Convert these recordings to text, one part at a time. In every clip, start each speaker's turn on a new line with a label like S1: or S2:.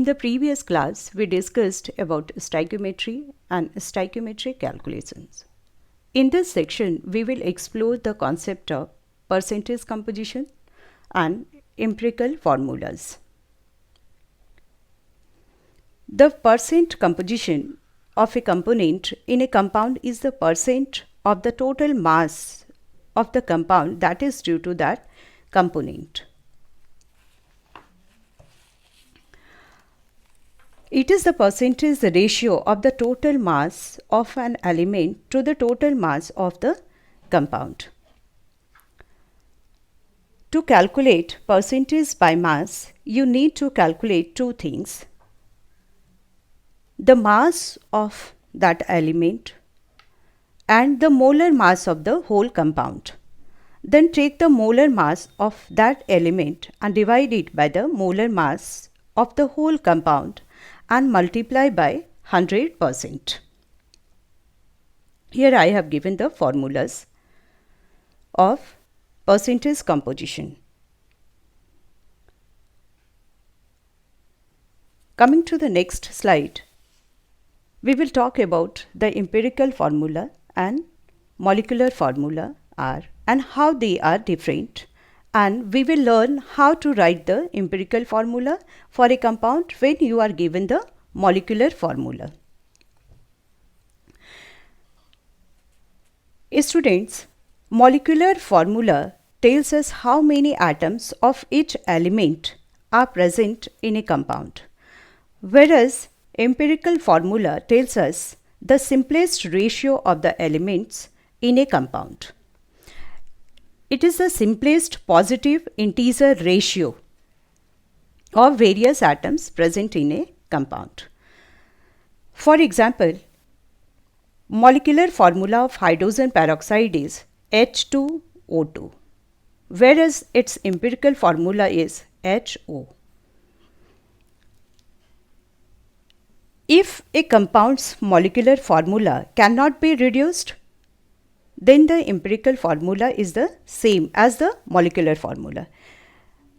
S1: In the previous class, we discussed about stoichiometry and stoichiometric calculations. In this section, we will explore the concept of percentage composition and empirical formulas. The percent composition of a component in a compound is the percent of the total mass of the compound that is due to that component. It is the percentage ratio of the total mass of an element to the total mass of the compound. To calculate percentage by mass, you need to calculate two things: the mass of that element and the molar mass of the whole compound. Then take the molar mass of that element and divide it by the molar mass of the whole compound and multiply by 100%. Here I have given the formulas of percentage composition. Coming to the next slide, we will talk about the empirical formula and molecular formula and how they are different, and we will learn how to write the empirical formula for a compound when you are given the molecular formula. Students, molecular formula tells us how many atoms of each element are present in a compound, whereas empirical formula tells us the simplest ratio of the elements in a compound. It is the simplest positive integer ratio of various atoms present in a compound. For example, molecular formula of hydrogen peroxide is H2O2, whereas its empirical formula is HO. If a compound's molecular formula cannot be reduced, then the empirical formula is the same as the molecular formula.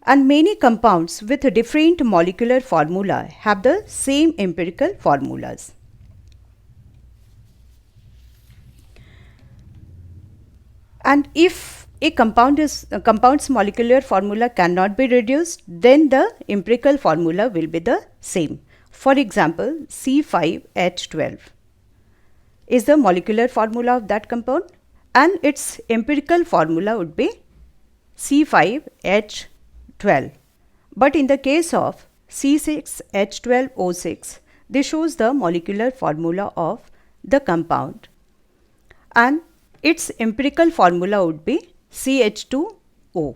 S1: And many compounds with different molecular formula have the same empirical formulas. And if a compound's molecular formula cannot be reduced, then the empirical formula will be the same. For example, C5H12 is the molecular formula of that compound, and its empirical formula would be C5H12. But in the case of C6H12O6, this shows the molecular formula of the compound, and its empirical formula would be CH2O.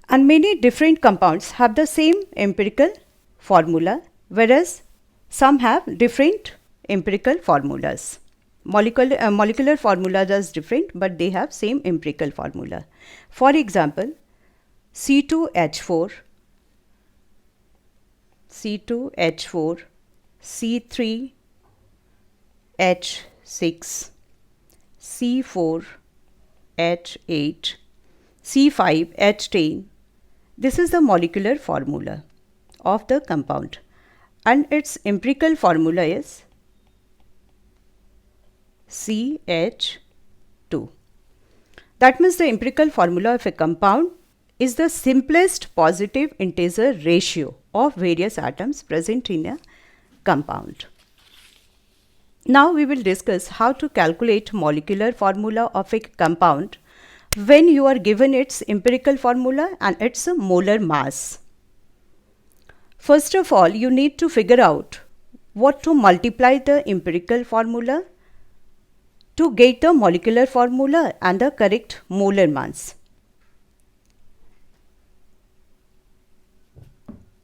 S1: And many different compounds have the same empirical formula, whereas some have different empirical formulas. Molecular formula is different, but they have same empirical formula. For example, C2H4, C2H4, C3H6, C4H8, C5H10. This is the molecular formula of the compound, and its empirical formula is CH2. That means the empirical formula of a compound is the simplest positive integer ratio of various atoms present in a compound. Now we will discuss how to calculate molecular formula of a compound when you are given its empirical formula and its molar mass. First of all, you need to figure out what to multiply the empirical formula to get the molecular formula and the correct molar mass.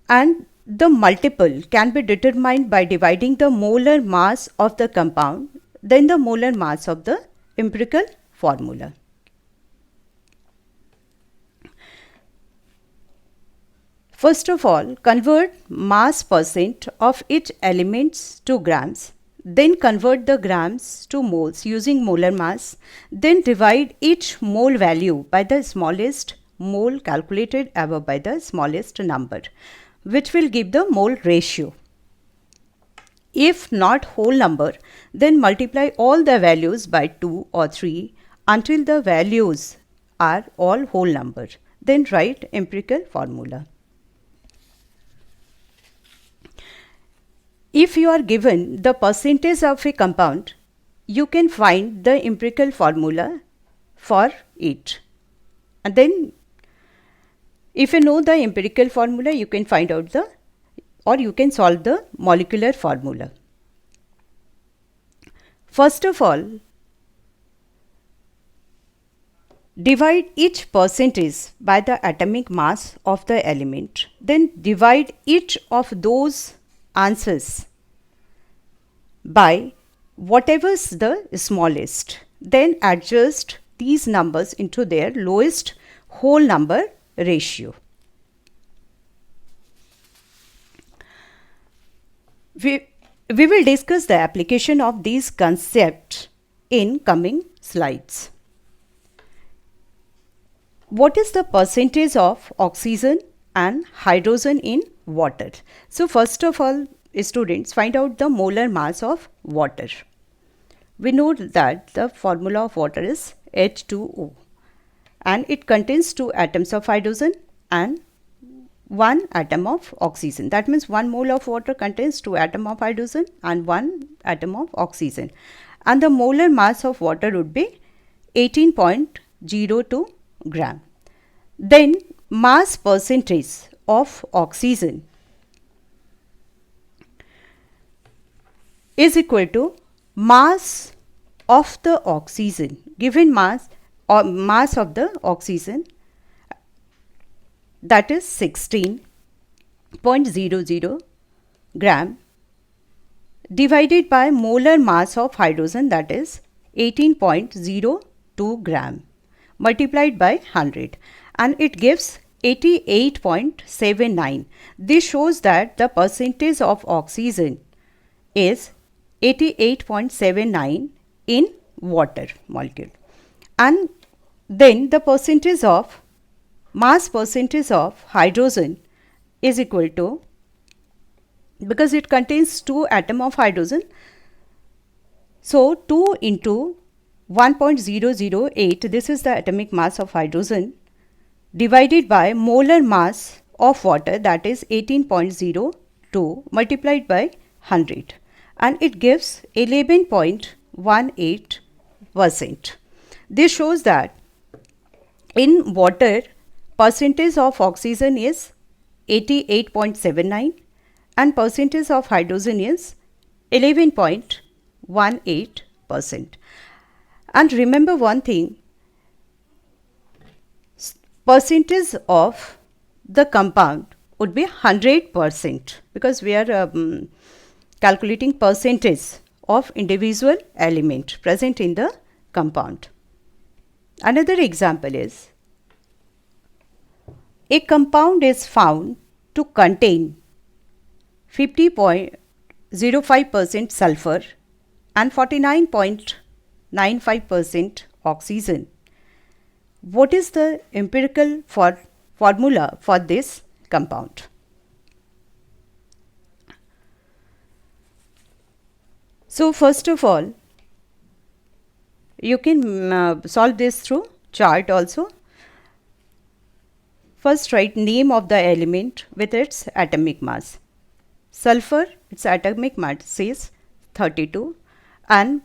S1: And the multiple can be determined by dividing the molar mass of the compound, then the molar mass of the empirical formula. First of all, convert mass percent of each elements to grams, then convert the grams to moles using molar mass, then divide each mole value by the smallest mole calculated above by the smallest number, which will give the mole ratio. If not whole number, then multiply all the values by 2 or 3 until the values are all whole number. Then write empirical formula. If you are given the percentage of a compound, you can find the empirical formula for it. And then if you know the empirical formula, you can find out you can solve the molecular formula. First of all, divide each percentage by the atomic mass of the element. Then divide each of those answers by whatever's the smallest. Then adjust these numbers into their lowest whole number ratio. We will discuss the application of these concepts in coming slides. What is the percentage of oxygen and hydrogen in water? So first of all, students, find out the molar mass of water. We know that the formula of water is H2O and it contains 2 atoms of hydrogen and 1 atom of oxygen. That means 1 mole of water contains 2 atoms of hydrogen and 1 atom of oxygen. And the molar mass of water would be 18.02 gram. Then mass percentage of oxygen is equal to mass of the oxygen, given mass or mass of the oxygen, that is 16.00 gram, divided by molar mass of hydrogen, that is 18.02 gram, multiplied by 100, and it gives 88.79. This shows that the percentage of oxygen is 88.79 in water molecule. And then the percentage of mass percentage of hydrogen is equal to, because it contains 2 atoms of hydrogen, so 2 into 1.008, this is the atomic mass of hydrogen, divided by molar mass of water, that is 18.02, multiplied by 100, and it gives 11.18%. This shows that in water, percentage of oxygen is 88.79 and percentage of hydrogen is 11.18%. And remember one thing, percentage of the compound would be 100%, because we are calculating percentage of individual element present in the compound. Another example is, a compound is found to contain 50.05% sulfur and 49.95% oxygen. What is the empirical formula for this compound? So first of all, you can solve this through chart also. First write name of the element with its atomic mass. Sulfur, its atomic mass is 32 and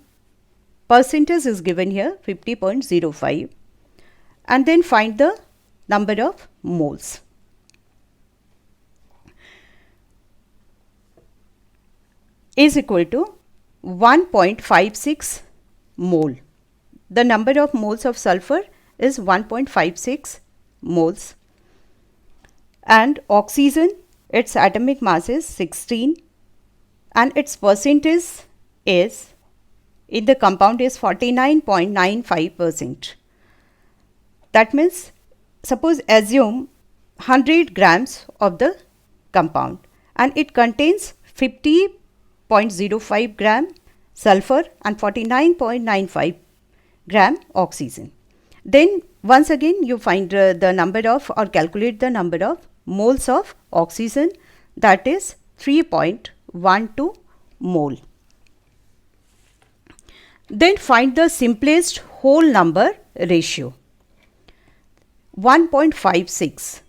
S1: percentage is given here 50.05, and then find the number of moles. Is equal to 1.56 mole. The number of moles of sulfur is 1.56 moles, and oxygen, its atomic mass is 16 and its percentage is in the compound is 49.95%. That means, suppose assume 100 grams of the compound and it contains 50.05 gram sulfur and 49.95 gram oxygen. Then Once again, you find the number of or calculate the number of moles of oxygen, that is 3.12 mole. Then find the simplest whole number ratio. 1.56 is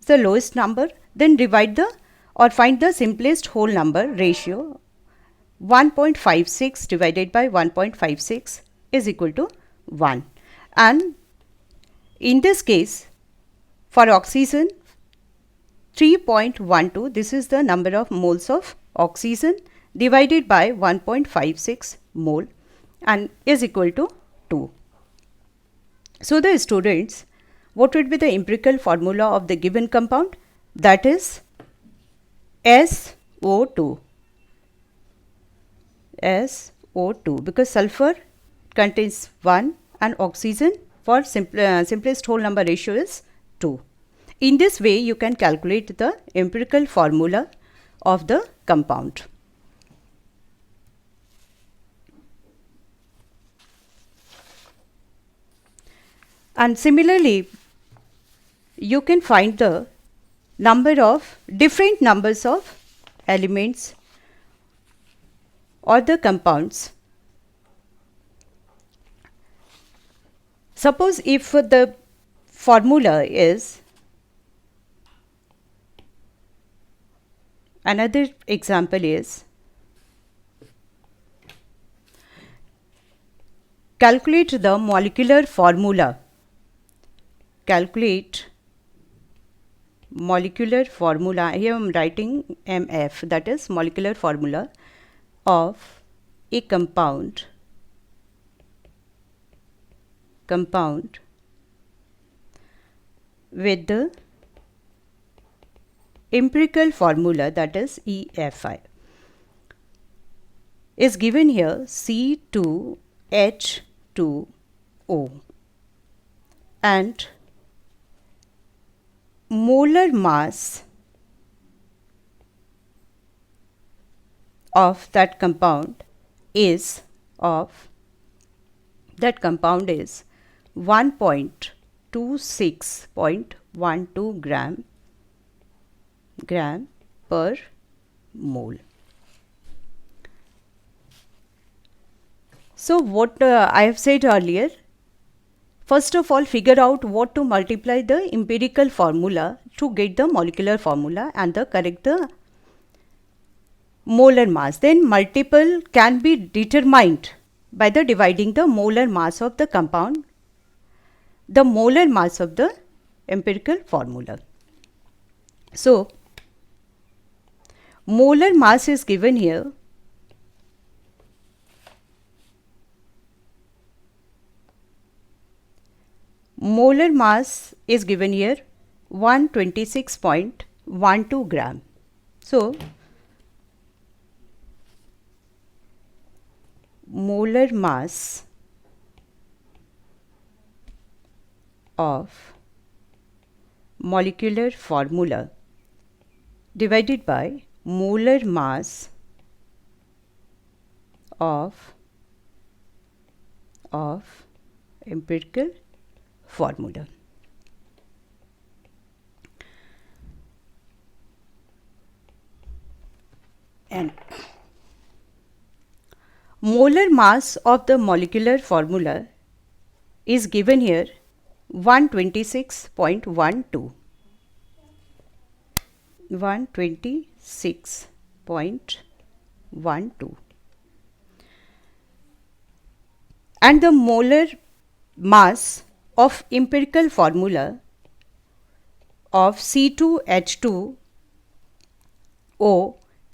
S1: the lowest number. Then divide the or find the simplest whole number ratio. 1.56 divided by 1.56 is equal to 1. And in this case, for oxygen 3.12, this is the number of moles of oxygen divided by 1.56 mole and is equal to 2. So the students, what would be the empirical formula of the given compound? That is SO2. SO2, because sulfur contains 1 and oxygen for simplest whole number ratio is 2. In this way, you can calculate the empirical formula of the compound. And similarly, you can find the number of different numbers of elements or the compounds. Suppose if the formula is, another example is, calculate the molecular formula. Calculate molecular formula. Here I am writing MF, that is molecular formula of a compound with the empirical formula, that is EFI, is given here C2H2O, and molar mass of that compound is 1.26.12 gram per mole. So what I have said earlier, first of all, figure out what to multiply the empirical formula to get the molecular formula and correct the molar mass. Then multiple can be determined by the dividing the molar mass of the compound, the molar mass of the empirical formula. So molar mass is given here. Molar mass is given here 126.12 gram. So molar mass of molecular formula divided by molar mass of empirical formula. And molar mass of the molecular formula is given here 126.12. 126.12. And the molar mass of empirical formula of C2H2O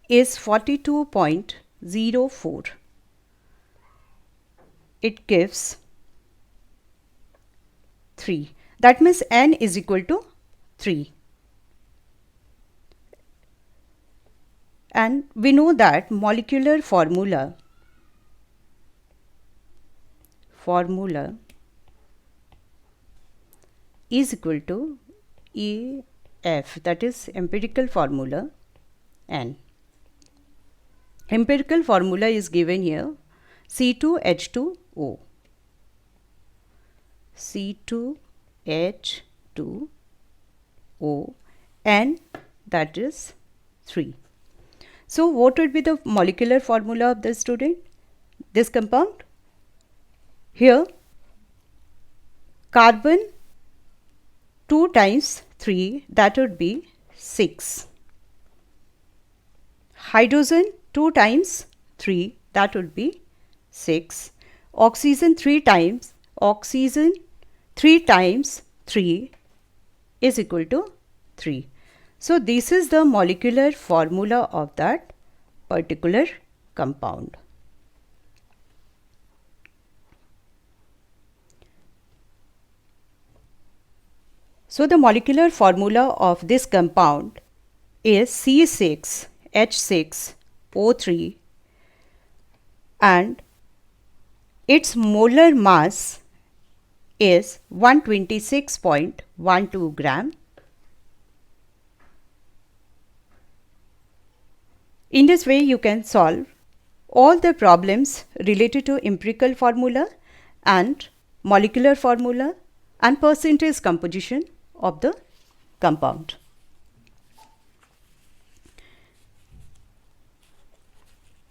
S1: is 42.04. It gives 3. That means N is equal to 3. And we know that molecular formula is equal to EF, that is empirical formula, N. Empirical formula is given here C2H2O. C2H2O H2O, and that is 3. So what would be the molecular formula of this this compound? Here carbon 2 times 3, that would be 6. Hydrogen 2 times 3, that would be 6. Oxygen 3 times 3 is equal to 3. So this is the molecular formula of that particular compound. So the molecular formula of this compound is C6H6O3, and its molar mass is 126.12 gram. In this way, you can solve all the problems related to empirical formula and molecular formula and percentage composition of the compound.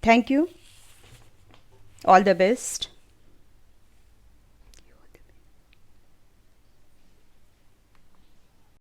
S1: Thank you. All the best.